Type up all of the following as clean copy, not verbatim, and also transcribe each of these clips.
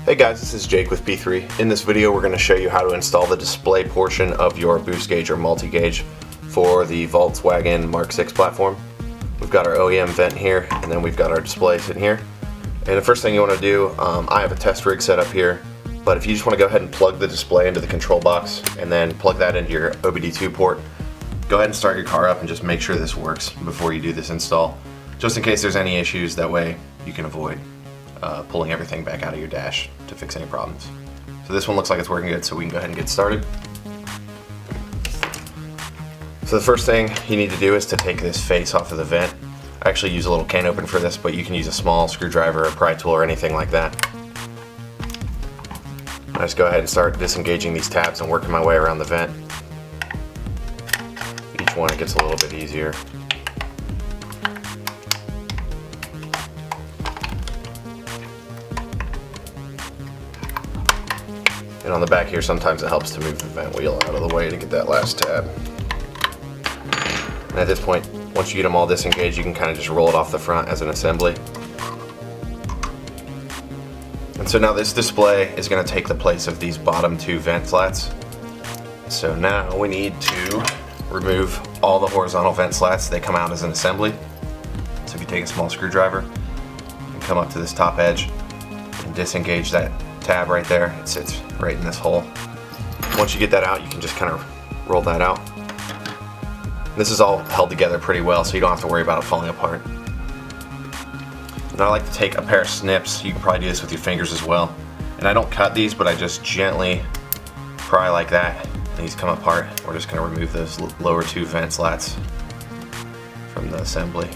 Hey guys, this is Jake with P3. In this video we're going to show you how to install the display portion of your boost gauge or multi-gauge for the Volkswagen Mk6 platform. We've got our OEM vent here, and then we've got our display sitting here. And the first thing you want to do, I have a test rig set up here, but if you just want to go ahead and plug the display into the control box and then plug that into your OBD2 port, go ahead and start your car up and just make sure this works before you do this install, just in case there's any issues. That way you can avoid pulling everything back out of your dash to fix any problems. So this one looks like it's working good, so we can go ahead and get started. So the first thing you need to do is to take this face off of the vent. I actually use a little can opener for this, but you can use a small screwdriver or pry tool or anything like that. I just go ahead and start disengaging these tabs and working my way around the vent. Each one it gets a little bit easier. And on the back here, sometimes it helps to move the vent wheel out of the way to get that last tab. And at this point, once you get them all disengaged, you can kind of just roll it off the front as an assembly. And so now this display is going to take the place of these bottom two vent slats. So now we need to remove all the horizontal vent slats. They come out as an assembly. So if you take a small screwdriver and come up to this top edge and disengage that tab right there, it sits right in this hole. Once you get that out, you can just kind of roll that out. This is all held together pretty well, so you don't have to worry about it falling apart. And I like to take a pair of snips. You can probably do this with your fingers as well. And I don't cut these, but I just gently pry like that. And these come apart. We're just going to remove those lower two vent slats from the assembly.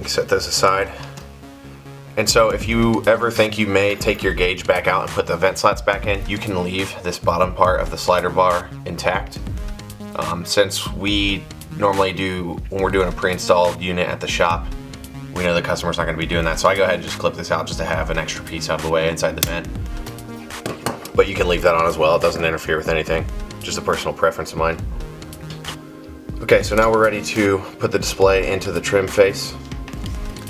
Set those aside. And so if you ever think you may take your gauge back out and put the vent slats back in, you can leave this bottom part of the slider bar intact. Since we normally do, when we're doing a pre-installed unit at the shop, we know the customer's not going to be doing that, so I go ahead and just clip this out just to have an extra piece out of the way inside the vent. But you can leave that on as well. It doesn't interfere with anything, just a personal preference of mine. Okay, so now we're ready to put the display into the trim face.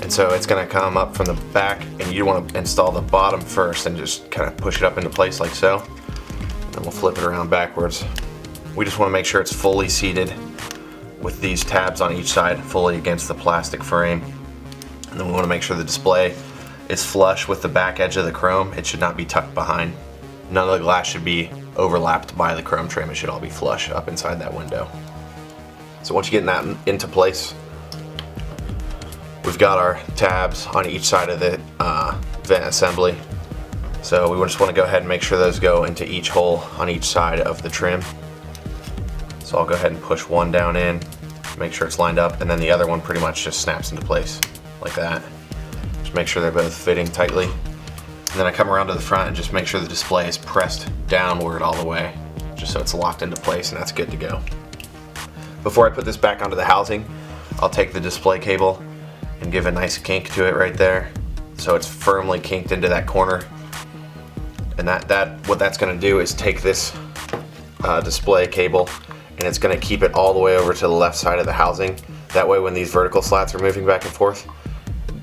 And so it's going to come up from the back, and you want to install the bottom first and just kind of push it up into place like so. Then we'll flip it around backwards. We just want to make sure it's fully seated with these tabs on each side fully against the plastic frame. And then we want to make sure the display is flush with the back edge of the chrome. It should not be tucked behind. None of the glass should be overlapped by the chrome trim. It should all be flush up inside that window. So once you get that into place, we've got our tabs on each side of the vent assembly. So we just want to go ahead and make sure those go into each hole on each side of the trim. So I'll go ahead and push one down in, make sure it's lined up, and then the other one pretty much just snaps into place like that. Just make sure they're both fitting tightly. And then I come around to the front and just make sure the display is pressed downward all the way, just so it's locked into place, and that's good to go. Before I put this back onto the housing, I'll take the display cable and give a nice kink to it right there, so it's firmly kinked into that corner. And what that's going to do is take this display cable, and it's going to keep it all the way over to the left side of the housing. That way when these vertical slats are moving back and forth,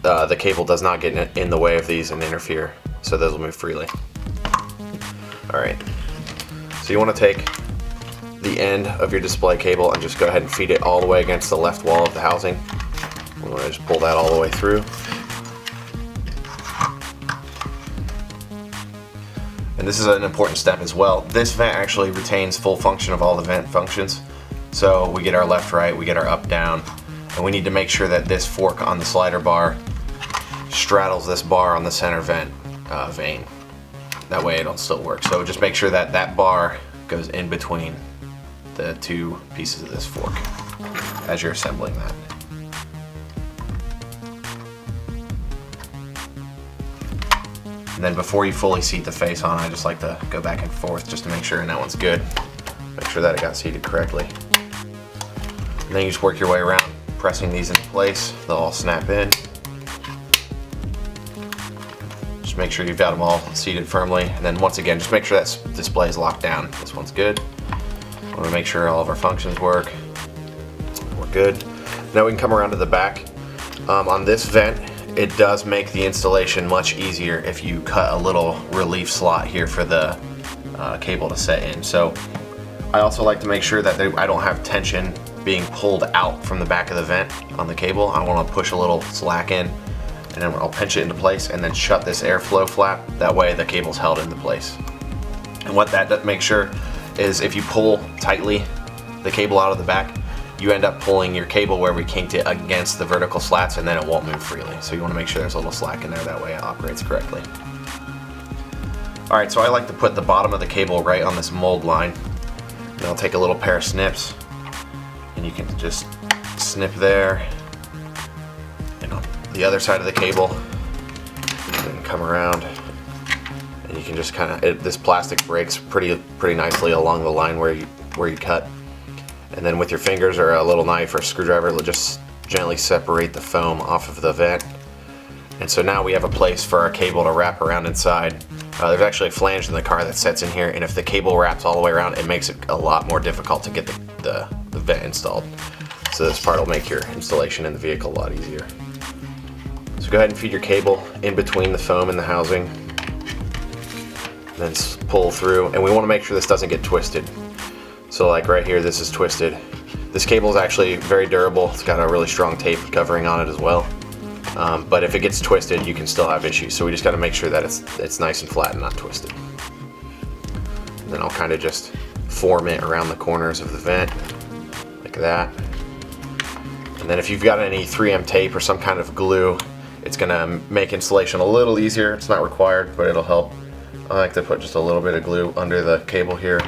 the cable does not get in the way of these and interfere, so those will move freely. Alright, so you want to take the end of your display cable and just go ahead and feed it all the way against the left wall of the housing. I'm going to just pull that all the way through. And this is an important step as well. This vent actually retains full function of all the vent functions. So we get our left, right, we get our up, down, and we need to make sure that this fork on the slider bar straddles this bar on the center vent vane. That way it'll still work. So just make sure that that bar goes in between the two pieces of this fork as you're assembling that. And then before you fully seat the face on, I just like to go back and forth just to make sure, and that one's good. Make sure that it got seated correctly. And then you just work your way around, pressing these into place. They'll all snap in. Just Just make sure you've got them all seated firmly, and then once again, just make sure that display is locked down. This one's good. I want to make sure all of our functions work. We're good. Now we can come around to the back. On this vent, it does make the installation much easier if you cut a little relief slot here for the cable to set in. So I also like to make sure that I don't have tension being pulled out from the back of the vent on the cable. I want to push a little slack in, and then I'll pinch it into place and then shut this airflow flap. That way the cable's held into place. And what that makes sure is if you pull tightly the cable out of the back, you end up pulling your cable where we kinked it against the vertical slats, and then it won't move freely. So you want to make sure there's a little slack in there, that way it operates correctly. Alright, so I like to put the bottom of the cable right on this mold line. And I'll take a little pair of snips, and you can just snip there, and on the other side of the cable, and come around, and you can just kind of, this plastic breaks pretty nicely along the line where you cut. And then with your fingers or a little knife or a screwdriver, just gently separate the foam off of the vent. And so now we have a place for our cable to wrap around inside. There's actually a flange in the car that sets in here, and if the cable wraps all the way around, it makes it a lot more difficult to get the vent installed. So this part will make your installation in the vehicle a lot easier. So go ahead and feed your cable in between the foam and the housing. And then pull through, and we want to make sure this doesn't get twisted. So like right here, this is twisted. This cable is actually very durable. It's got a really strong tape covering on it as well. But if it gets twisted, you can still have issues. So we just got to make sure that it's nice and flat and not twisted. And then I'll kind of just form it around the corners of the vent, like that. And then if you've got any 3M tape or some kind of glue, it's going to make installation a little easier. It's not required, but it'll help. I like to put just a little bit of glue under the cable here,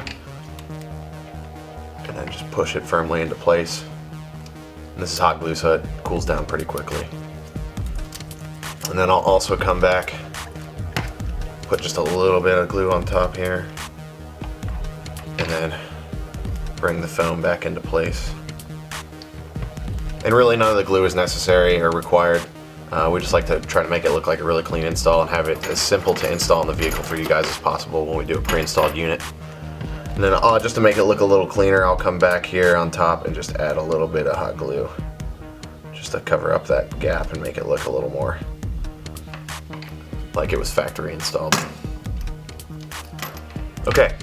and then just push it firmly into place. And this is hot glue, so it cools down pretty quickly. And then I'll also come back, put just a little bit of glue on top here, and then bring the foam back into place. And really none of the glue is necessary or required. We just like to try to make it look like a really clean install and have it as simple to install in the vehicle for you guys as possible when we do a pre-installed unit. And then just to make it look a little cleaner, I'll come back here on top and just add a little bit of hot glue just to cover up that gap and make it look a little more like it was factory installed. Okay,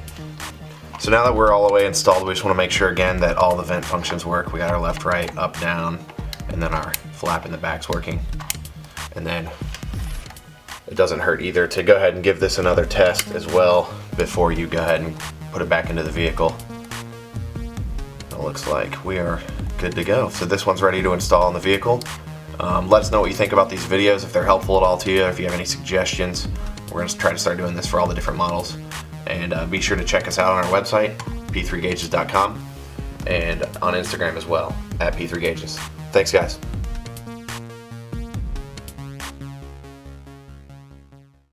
so now that we're all the way installed, we just want to make sure again that all the vent functions work. We got our left, right, up, down, and then our flap in the back's working. And then it doesn't hurt either to go ahead and give this another test as well before you go ahead and put it back into the vehicle. It looks like we are good to go. So this one's ready to install in the vehicle. Let us know what you think about these videos, if they're helpful at all to you, if you have any suggestions. We're going to try to start doing this for all the different models. And be sure to check us out on our website, p3gauges.com, and on Instagram as well, at p3gauges. Thanks, guys.